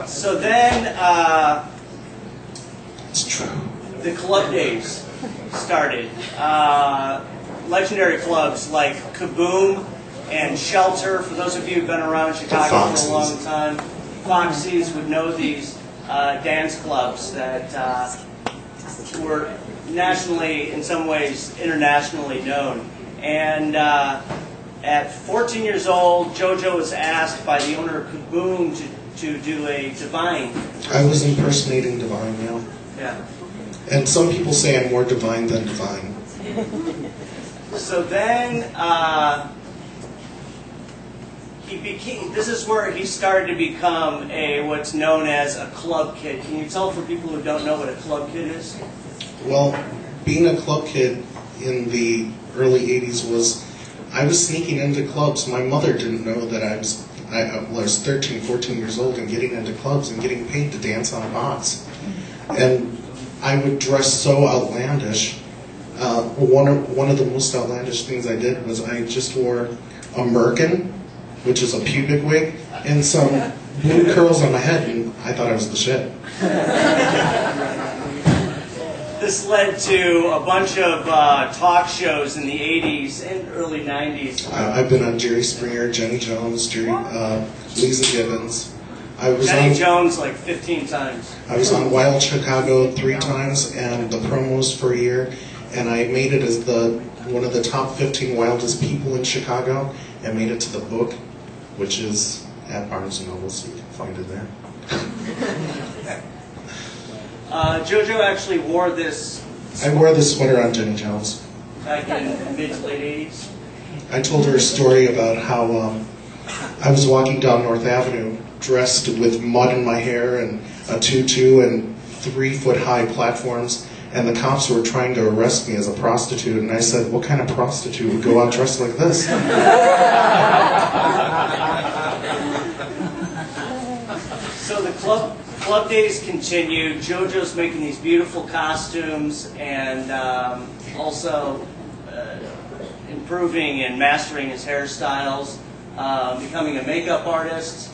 So then, It's true. the club days started. Legendary clubs like Kaboom and Shelter. For those of you who've been around Chicago for a long time, Foxy's would know these dance clubs that were nationally, in some ways, internationally known. And at 14 years old, JoJo was asked by the owner of Kaboom to do a Divine. I was impersonating Divine, yeah. Yeah. And some people say I'm more divine than divine. So then he became. This is where he started to become what's known as a club kid. Can you tell for people who don't know what a club kid is? Well, being a club kid in the early 80s was, I was sneaking into clubs. My mother didn't know that I was 13, 14 years old and getting into clubs and getting paid to dance on a box. And I would dress so outlandish. One of the most outlandish things I did was I just wore a merkin, which is a pubic wig, and some blue curls on my head, and I thought I was the shit. This led to a bunch of talk shows in the 80s and early 90s. I've been on Jerry Springer, Jenny Jones, Lisa Gibbons. Jenny Jones like 15 times. I was on Wild Chicago 3 times and the promos for a year, and I made it as one of the top 15 wildest people in Chicago, and made it to the book, which is at Barnes & Noble, so you can find it there. JoJo actually wore this. I wore this sweater on Jenny Jones. Back in the mid to late 80s. I told her a story about how I was walking down North Avenue dressed with mud in my hair and a tutu and 3-foot-high platforms, and the cops were trying to arrest me as a prostitute, and I said, what kind of prostitute would go out dressed like this? So the club days continued. JoJo's making these beautiful costumes and also improving and mastering his hairstyles, becoming a makeup artist,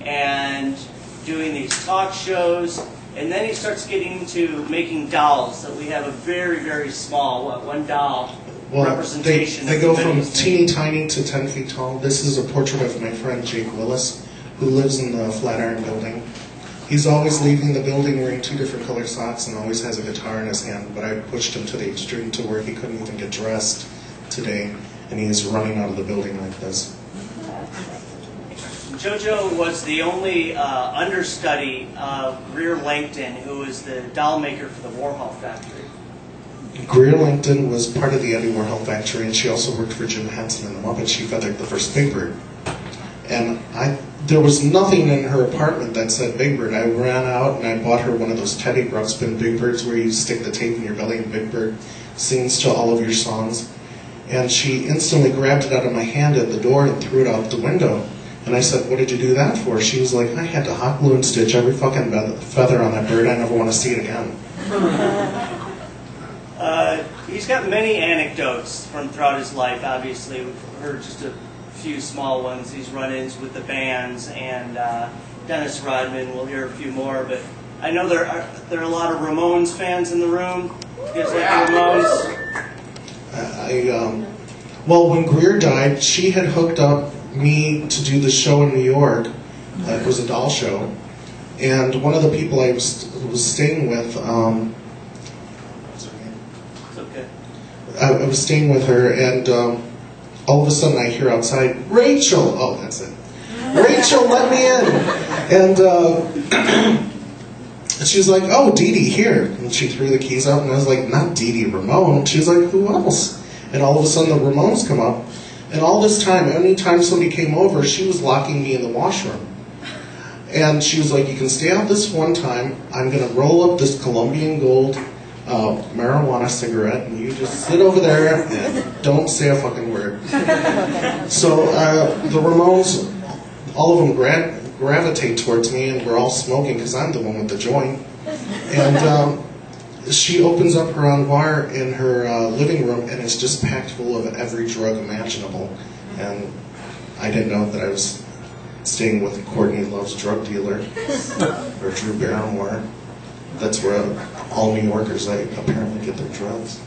and doing these talk shows. And then he starts getting into making dolls. So we have a very, very small, one doll representation. They go from teeny tiny to 10 feet tall. This is a portrait of my friend Jake Willis, who lives in the Flatiron Building. He's always leaving the building wearing 2 different colored socks and always has a guitar in his hand, but I pushed him to the extreme to where he couldn't even get dressed today, and he is running out of the building like this. JoJo was the only understudy of Greer Langton, who was the doll maker for the Warhol Factory. Greer Langton was part of the Eddie Warhol Factory, and she also worked for Jim Henson in the Muppets. She feathered the first Big Bird. And there was nothing in her apartment that said Big Bird. I ran out and I bought her one of those Teddy Ruxpin Big Birds where you stick the tape in your belly and Big Bird sings to all of your songs. And she instantly grabbed it out of my hand at the door and threw it out the window. And I said, what did you do that for? She was like, I had to hot glue and stitch every fucking feather on that bird. I never want to see it again. He's got many anecdotes from throughout his life, obviously. We've heard just a few small ones. These run-ins with the bands and Dennis Rodman. We'll hear a few more, but I know there are a lot of Ramones fans in the room. You guys like the Ramones? Well, when Greer died, she had hooked up me to do the show in New York. It was a doll show, and one of the people I was staying with, what's her name? It's okay. I was staying with her, and all of a sudden I hear outside, Rachel! Oh, that's it. Rachel, let me in! And she was like, oh, Dee Dee, here. And she threw the keys out, and I was like, not Dee Dee, Ramone. She was like, who else? And all of a sudden the Ramones come up. And all this time, anytime somebody came over, she was locking me in the washroom. And she was like, you can stay out this one time. I'm going to roll up this Colombian Gold marijuana cigarette, and you just sit over there and don't say a fucking word. So the Ramones, all of them gravitate towards me, and we're all smoking because I'm the one with the joint. And she opens up her armoire in her living room, and it's just packed full of every drug imaginable. And I didn't know that I was staying with Courtney Love's drug dealer, or Drew Barrymore. That's where all New Yorkers apparently get their drugs.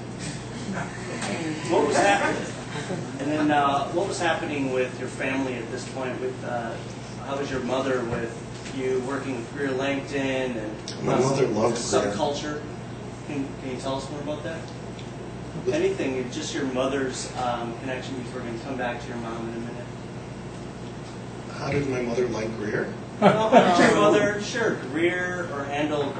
What was happening? And then what was happening with your family at this point? With how was your mother with you working with Greer Langton and My mother loved Greer. subculture? Can you tell us more about that? Anything, just your mother's connection before we can come back to your mom in a minute. How did my mother like Greer? Well, how did your mother, sure, Greer or handled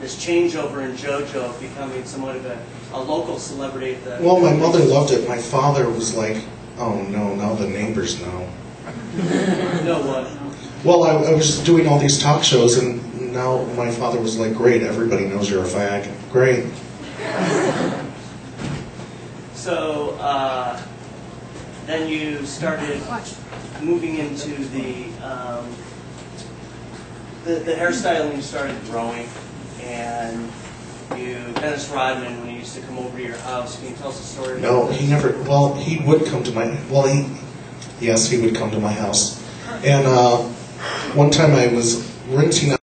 this changeover in JoJo becoming somewhat of a local celebrity at the... Well, my mother loved it. My father was like, oh no, now the neighbors know. No what? Well, I was doing all these talk shows, and now my father was like, great, everybody knows you're a fag. Great. So then you started moving into the hairstyling started growing, and Dennis Rodman, when he used to come over to your house, can you tell us a story? No, he never. Well, he would come to my. Yes, he would come to my house, and one time I was rinsing out